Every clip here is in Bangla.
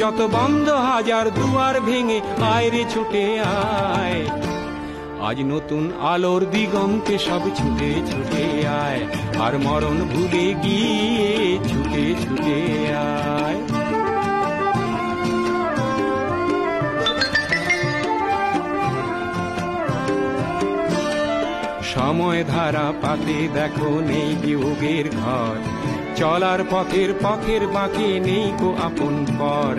যত বন্ধ হাজার দুয়ার ভেঙে আয় রে ছুটে আয়। আজ নতুন আলোর দিগন্তে সব ছুটে ছুটে আয়, আর মরণ ভুলে গিয়ে ছুটে ছুটে আয়। সময় ধারা পাতে দেখো নেই বিয়োগের ঘর, চলার পথের পথের বাঁকে নেই কো আপন পর।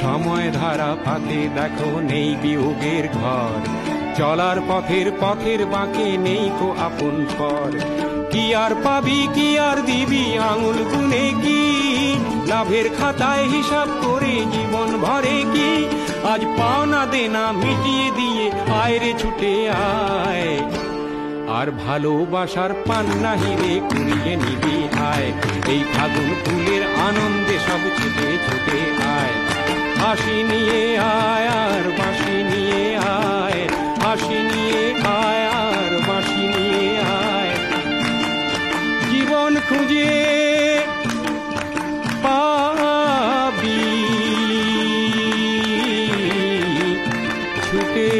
সময় ধারা পাতে দেখো নেই বিয়োগের ঘর, চলার পথের পথের বাঁকে নেই কো আপন পর। কি আর পাবি কি আর দিবি আঙুল গুনে কি, লাভের খাতায় হিসাব করে জীবন ভরে কি। আজ পাওনা দেনা মিটিয়ে দিয়ে আয় রে ছুটে আয়, আর ভালোবাসার পান্না হিরে কুড়িয়ে নিবি আয়। এই ফাগুন ফুলের আনন্দে সব ছুটে ছুটে আয়। হাসি নিয়ে আয় আর বাঁশি নিয়ে আয়, হাসি নিয়ে আয় আর বাঁশি নিয়ে আয়। জীবন খুঁজে পাবি ছুটে